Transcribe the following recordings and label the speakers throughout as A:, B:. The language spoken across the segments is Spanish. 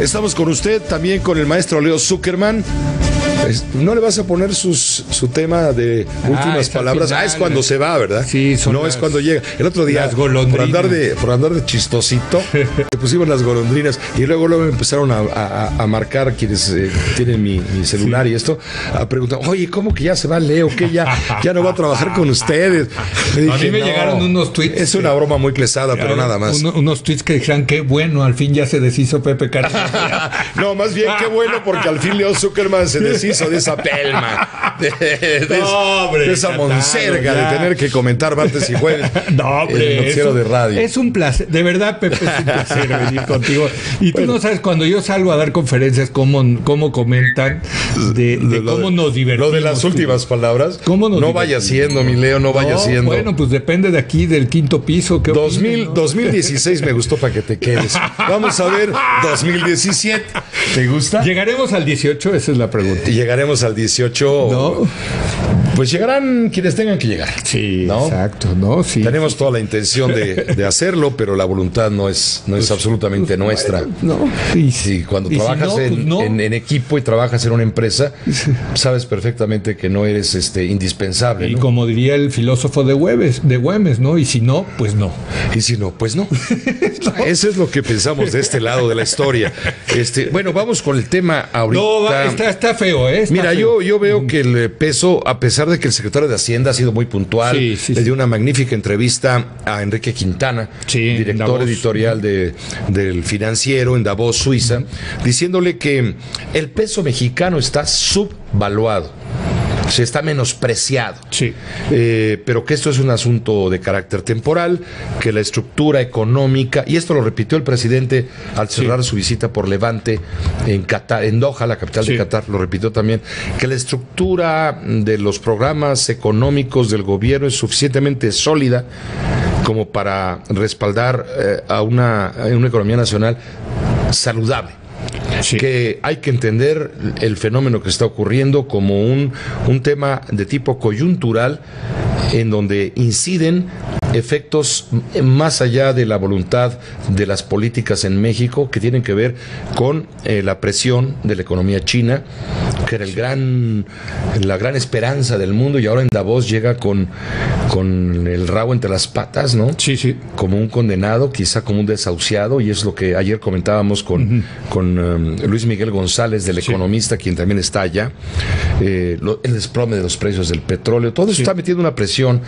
A: Estamos con usted, también con el maestro Leo Zuckerman. ¿No le vas a poner su tema de últimas palabras?
B: Final,
A: es cuando se va, ¿verdad?
B: Sí,
A: no es cuando llega. El otro día, por andar de chistosito, le pusimos las golondrinas y luego me empezaron a marcar quienes tienen mi celular y esto, a preguntar, oye, ¿cómo que ya se va Leo? ¿Que ya no va a trabajar con ustedes?
B: A mí me llegaron unos tweets.
A: Es una broma muy pesada, pero nada más.
B: Unos tweets que dijeron, qué bueno, al fin ya se deshizo Pepe Carcel.
A: No, más bien qué bueno, porque al fin Leo Zuckerman se deshizo de esa pelma, de esa monserga de tener que comentar martes y jueves en el noticiero de radio.
B: Es un placer, de verdad, Pepe, es un placer venir contigo. Y tú no sabes, cuando yo salgo a dar conferencias, cómo comentan de cómo nos divertimos.
A: Lo de las últimas palabras, no vaya siendo, mi Leo, no vaya siendo.
B: Bueno, pues depende de aquí, del quinto piso.
A: 2016 me gustó para que te quedes. Vamos a ver 2017. ¿Te gusta?
B: ¿Llegaremos al 18? Esa es la pregunta.
A: Llegaremos al 18.
B: No.
A: Pues llegarán quienes tengan que llegar.
B: Sí,
A: ¿no?
B: Exacto, ¿no? Sí.
A: Tenemos toda la intención de hacerlo, pero la voluntad no es absolutamente nuestra.
B: No.
A: Y cuando trabajas en equipo y trabajas en una empresa, sabes perfectamente que no eres indispensable.
B: Y
A: ¿no?
B: como diría el filósofo de Güemes, ¿no? Y si no, pues no.
A: Y si no, pues no. Eso es lo que pensamos de este lado de la historia. Bueno, vamos con el tema ahorita.
B: No, está feo, ¿eh?
A: Mira, yo veo que el peso, a pesar de que el secretario de Hacienda ha sido muy puntual, le dio una magnífica entrevista a Enrique Quintana, director editorial del Financiero en Davos, Suiza, diciéndole que el peso mexicano está subvaluado. Se está menospreciado, pero que esto es un asunto de carácter temporal, que la estructura económica, y esto lo repitió el presidente al cerrar su visita por Levante en Qatar, en Doha, la capital de Qatar, lo repitió también, que la estructura de los programas económicos del gobierno es suficientemente sólida como para respaldar a una economía nacional saludable. Que hay que entender el fenómeno que está ocurriendo como un tema de tipo coyuntural, en donde inciden efectos más allá de la voluntad de las políticas en México, que tienen que ver con la presión de la economía china, que era la gran esperanza del mundo, y ahora en Davos llega con el rabo entre las patas, ¿no? Sí. Como un condenado, quizá como un desahuciado, y es lo que ayer comentábamos con Luis Miguel González, del Economista, quien también está allá. El desplome de los precios del petróleo, todo eso está metiendo una presión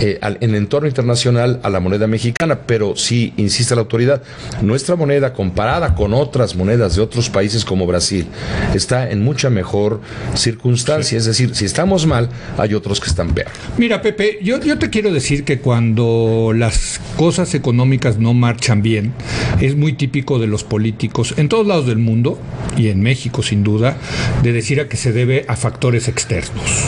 A: en el entorno internacional a la moneda mexicana, pero sí, insiste la autoridad, nuestra moneda, comparada con otras monedas de otros países como Brasil, está en mucha mejor circunstancia. Es decir, si estamos mal, hay otros que están peor.
B: Mira, Pepe, yo te quiero decir que cuando las cosas económicas no marchan bien, es muy típico de los políticos en todos lados del mundo, y en México sin duda, de decir a que se debe a factores externos.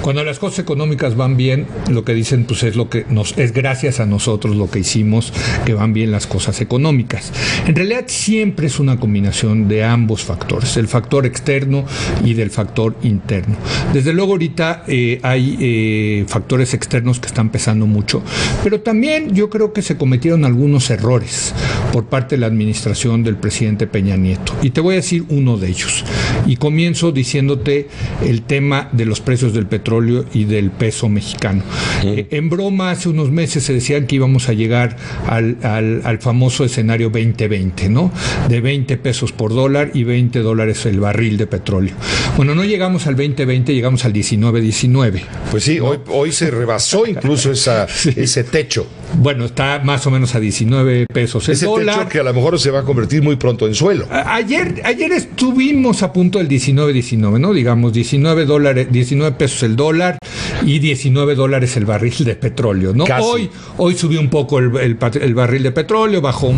B: Cuando las cosas económicas van bien, lo que dicen pues es gracias a nosotros lo que hicimos que van bien las cosas económicas. En realidad siempre es una combinación de ambos factores, el factor externo y del factor interno. Desde luego ahorita hay factores externos que están pesando mucho, pero también yo creo que se cometieron algunos errores por parte de la administración del presidente Peña Nieto, y te voy a decir uno de ellos, y comienzo diciéndote el tema de los precios del petróleo y del peso mexicano. En broma, hace unos meses se decían que íbamos a llegar al famoso escenario 2020, ¿no? De 20 pesos por dólar y $20 el barril de petróleo. Bueno, no llegamos al 2020, llegamos al 19.
A: Pues sí, ¿no? hoy se rebasó incluso ese techo.
B: Bueno, está más o menos a 19 pesos el dólar.
A: Ese techo que a lo mejor se va a convertir muy pronto en suelo.
B: Ayer estuvimos a punto del 19, ¿no? Digamos, 19 pesos el dólar y $19 el barril de petróleo, ¿no? Hoy subió un poco el barril de petróleo, bajó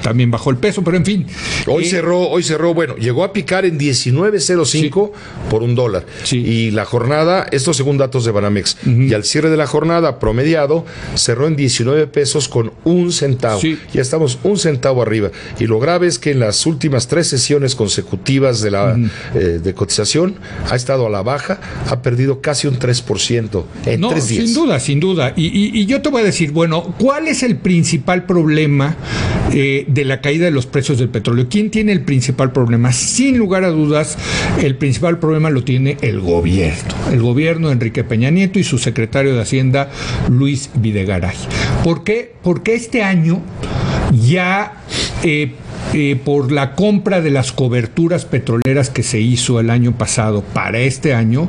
B: también bajó el peso, pero en fin.
A: Hoy cerró, bueno, llegó a picar en 19.05 por $1.
B: Sí.
A: Y la jornada, esto según datos de Banamex, y al cierre de la jornada promediado cerró en 19 pesos con 1 centavo.
B: Sí.
A: Ya estamos 1 centavo arriba. Y lo grave es que en las últimas 3 sesiones consecutivas de cotización ha estado a la baja, ha perdido casi casi un 3% en 3 días.
B: Sin duda. Y yo te voy a decir, bueno, ¿cuál es el principal problema de la caída de los precios del petróleo? ¿Quién tiene el principal problema? Sin lugar a dudas, el principal problema lo tiene el gobierno. El gobierno de Enrique Peña Nieto y su secretario de Hacienda, Luis Videgaray. ¿Por qué? Porque este año ya por la compra de las coberturas petroleras que se hizo el año pasado para este año,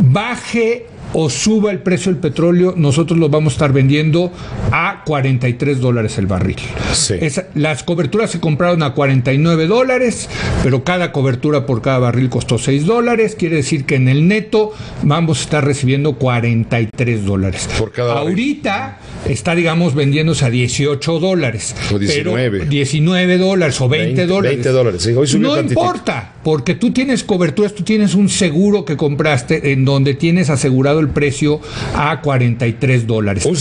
B: baje o suba el precio del petróleo, nosotros lo vamos a estar vendiendo a $43 el barril.
A: Sí.
B: Las coberturas se compraron a $49, pero cada cobertura por cada barril costó $6. Quiere decir que en el neto vamos a estar recibiendo $43.
A: Por cada barril.
B: Ahorita está, digamos, vendiéndose a $18.
A: O 19.
B: Pero $19 o $20.
A: $20. Sí, hoy subió
B: no
A: tantitito.
B: Importa, porque tú tienes coberturas, tú tienes un seguro que compraste en donde tienes asegurado el precio a $43.
A: Un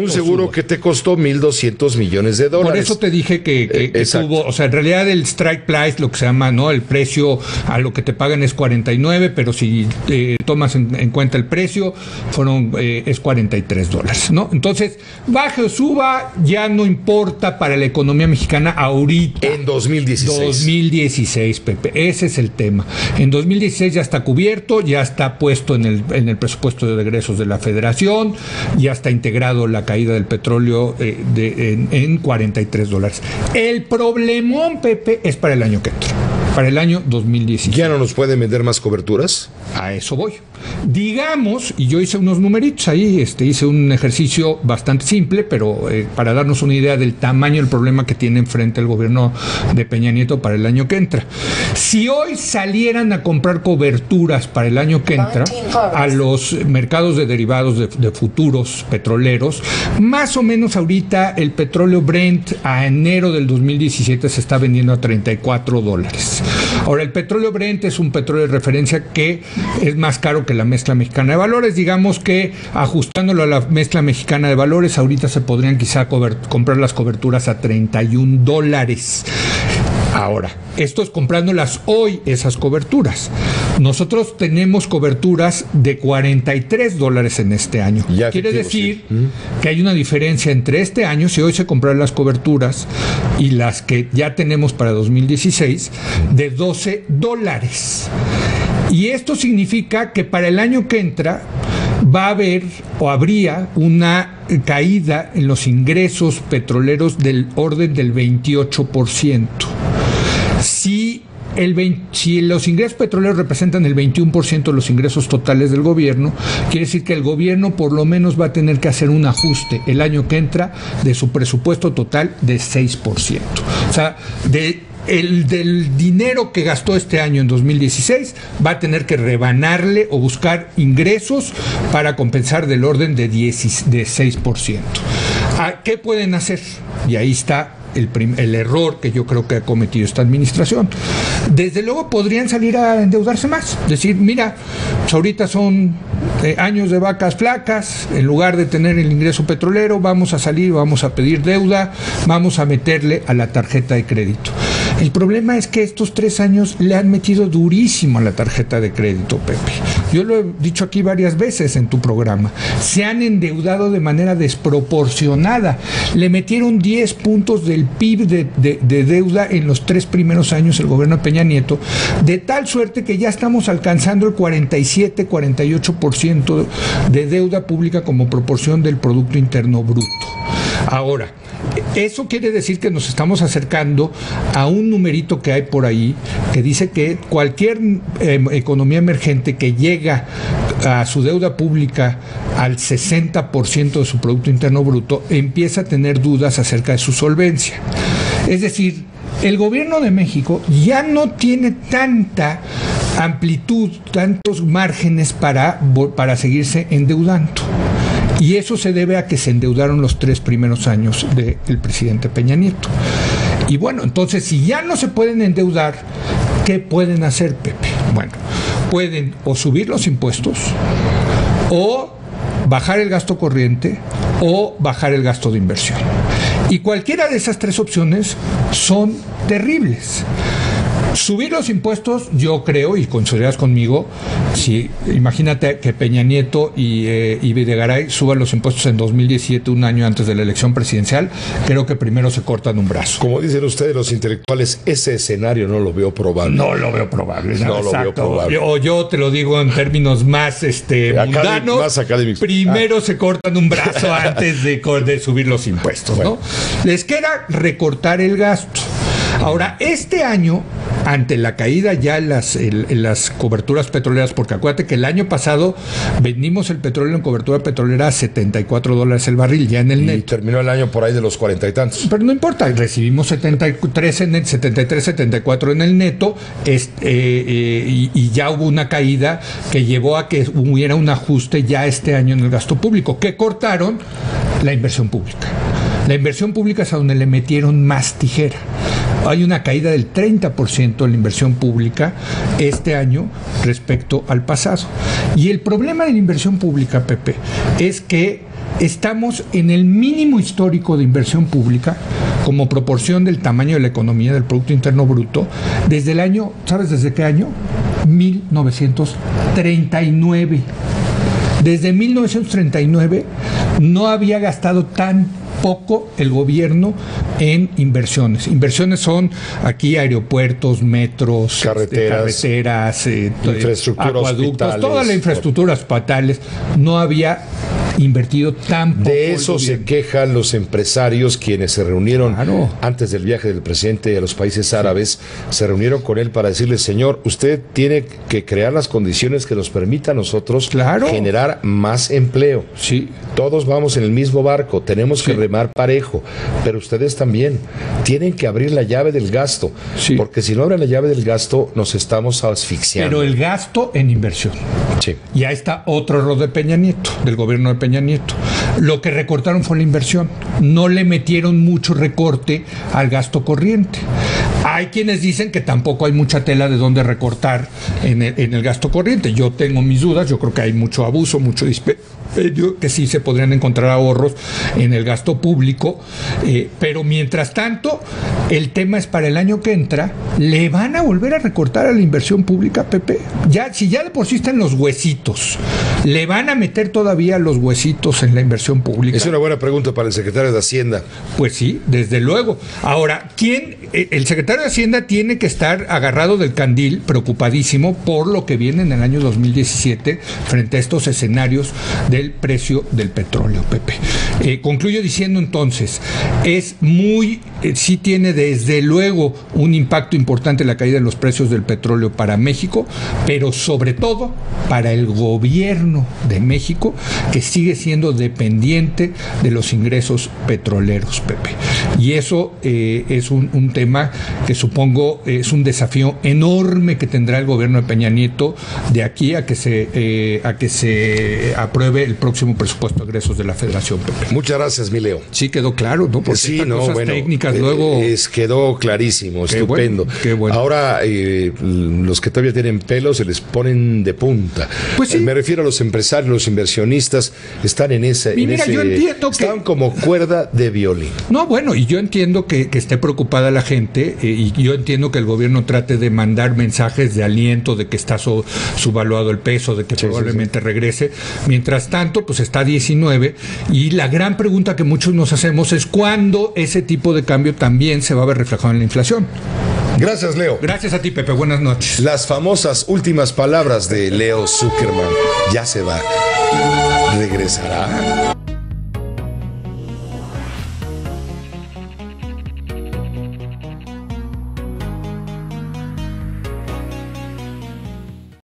A: seguro que te costó $1,200 millones.
B: Por eso te dije que tuvo, o sea, en realidad el strike price, lo que se llama, ¿no? El precio a lo que te pagan es 49, pero si tomas en cuenta el precio, es $43, ¿no? Entonces, baje o suba, ya no importa para la economía mexicana ahorita.
A: En 2016.
B: 2016, Pepe, ese es el tema. En 2016 ya está cubierto, ya está puesto en el presupuesto de egresos de la Federación, ya está integrado la caída del petróleo en $43. El problemón, Pepe, es para el año que entra, para el año 2016.
A: ¿Ya no nos pueden vender más coberturas?
B: A eso voy. Digamos, y yo hice unos numeritos ahí, hice un ejercicio bastante simple, pero para darnos una idea del tamaño del problema que tiene enfrente el gobierno de Peña Nieto para el año que entra. Si hoy salieran a comprar coberturas para el año que entra a los mercados de derivados de futuros petroleros, más o menos ahorita el petróleo Brent a enero del 2017 se está vendiendo a $34. Ahora, el petróleo Brent es un petróleo de referencia que es más caro que la mezcla mexicana de valores. Digamos que ajustándolo a la mezcla mexicana de valores, ahorita se podrían quizá comprar las coberturas a $31. Ahora, esto es comprándolas hoy, esas coberturas. Nosotros tenemos coberturas de $43 en este año. Quiere decir que hay una diferencia entre este año, si hoy se compraron las coberturas, y las que ya tenemos para 2016, de $12. Y esto significa que para el año que entra va a haber o habría una caída en los ingresos petroleros del orden del 28%. Si los ingresos petroleros representan el 21% de los ingresos totales del gobierno, quiere decir que el gobierno por lo menos va a tener que hacer un ajuste el año que entra de su presupuesto total de 6%. O sea, del dinero que gastó este año en 2016 va a tener que rebanarle o buscar ingresos para compensar del orden de 6%. ¿Qué pueden hacer? Y ahí está el error que yo creo que ha cometido esta administración. Desde luego podrían salir a endeudarse más, decir, mira, pues ahorita son años de vacas flacas, en lugar de tener el ingreso petrolero, vamos a salir, vamos a pedir deuda, vamos a meterle a la tarjeta de crédito. El problema es que estos 3 años le han metido durísimo a la tarjeta de crédito, Pepe. Yo lo he dicho aquí varias veces en tu programa. Se han endeudado de manera desproporcionada. Le metieron 10 puntos del PIB de deuda en los 3 primeros años el gobierno de Peña Nieto, de tal suerte que ya estamos alcanzando el 47-48% de deuda pública como proporción del Producto Interno Bruto. Ahora, eso quiere decir que nos estamos acercando a un numerito que hay por ahí que dice que cualquier economía emergente que llega a su deuda pública al 60% de su Producto Interno Bruto empieza a tener dudas acerca de su solvencia. Es decir, el gobierno de México ya no tiene tanta amplitud, tantos márgenes para seguirse endeudando. Y eso se debe a que se endeudaron los 3 primeros años del presidente Peña Nieto. Y bueno, entonces, si ya no se pueden endeudar, ¿qué pueden hacer, Pepe? Bueno, pueden o subir los impuestos, o bajar el gasto corriente, o bajar el gasto de inversión. Y cualquiera de esas 3 opciones son terribles. Subir los impuestos, yo creo, y coincidirás conmigo, si imagínate que Peña Nieto y Videgaray suban los impuestos en 2017, un año antes de la elección presidencial, creo que primero se cortan un brazo.
A: Como dicen ustedes los intelectuales, ese escenario no lo veo probable.
B: No lo veo probable.
A: No lo veo probable.
B: Yo te lo digo en términos más mundanos.
A: Más académicos.
B: Primero se cortan un brazo antes de subir los impuestos, ¿no? Les queda recortar el gasto. Ahora, este año, ante la caída ya en las coberturas petroleras, porque acuérdate que el año pasado vendimos el petróleo en cobertura petrolera a $74 el barril, ya en el neto.
A: Y terminó el año por ahí de los 40 y tantos.
B: Pero no importa, recibimos 73, 74 en el neto, y ya hubo una caída que llevó a que hubiera un ajuste ya este año en el gasto público, que cortaron la inversión pública. La inversión pública es a donde le metieron más tijera. Hay una caída del 30% en la inversión pública este año respecto al pasado. Y el problema de la inversión pública, Pepe, es que estamos en el mínimo histórico de inversión pública como proporción del tamaño de la economía, del Producto Interno Bruto, desde el año, ¿sabes desde qué año? 1939. Desde 1939 no había gastado tan poco el gobierno en inversiones. Inversiones son aquí aeropuertos, metros, carreteras, acueductos, toda la infraestructura, hospitales. No había invertido tan poco.
A: De eso se quejan los empresarios, quienes se reunieron antes del viaje del presidente a los países árabes, se reunieron con él para decirle: señor, usted tiene que crear las condiciones que nos permitan a nosotros generar más empleo.
B: Sí.
A: Todos vamos en el mismo barco, tenemos que remar parejo, pero ustedes también tienen que abrir la llave del gasto, porque si no abren la llave del gasto nos estamos asfixiando.
B: Pero el gasto en inversión.
A: Sí.
B: Y ahí está otro error de Peña Nieto, del gobierno de Peña Nieto. Lo que recortaron fue la inversión. No le metieron mucho recorte al gasto corriente. Hay quienes dicen que tampoco hay mucha tela de dónde recortar en el gasto corriente. Yo tengo mis dudas, yo creo que hay mucho abuso, mucho dispendio, que sí se podrían encontrar ahorros en el gasto público, pero mientras tanto, el tema es para el año que entra, le van a volver a recortar a la inversión pública, Pepe. Si ya de por sí están los huesitos, le van a meter todavía los huesitos en la inversión pública.
A: Es una buena pregunta para el secretario de Hacienda.
B: Pues sí, desde luego. Ahora, el secretario de Hacienda tiene que estar agarrado del candil, preocupadísimo por lo que viene en el año 2017 frente a estos escenarios del precio del petróleo, Pepe. Concluyo diciendo entonces, sí tiene desde luego un impacto importante la caída de los precios del petróleo para México, pero sobre todo para el gobierno de México, que sigue siendo dependiente de los ingresos petroleros, Pepe. Y eso es un tema que supongo es un desafío enorme que tendrá el gobierno de Peña Nieto de aquí a que se apruebe el próximo presupuesto de egresos de la Federación, Pepe.
A: Muchas gracias, mi Leo.
B: Sí quedó claro, ¿no? Porque
A: sí,
B: técnicas luego
A: quedó clarísimo, estupendo.
B: Qué bueno.
A: Ahora los que todavía tienen pelo se les ponen de punta.
B: Pues sí.
A: Me refiero a los empresarios, los inversionistas, están en ese,
B: yo entiendo
A: están como cuerda de violín.
B: No, bueno, y yo entiendo que esté preocupada la gente, y yo entiendo que el gobierno trate de mandar mensajes de aliento, de que está subvaluado el peso, de que probablemente regrese. Mientras tanto, pues está 19, y la gran pregunta que muchos nos hacemos es cuándo ese tipo de cambio también se va a ver reflejado en la inflación.
A: Gracias, Leo.
B: Gracias a ti, Pepe. Buenas noches.
A: Las famosas últimas palabras de Leo Zuckerman. Ya se va. ¿Regresará?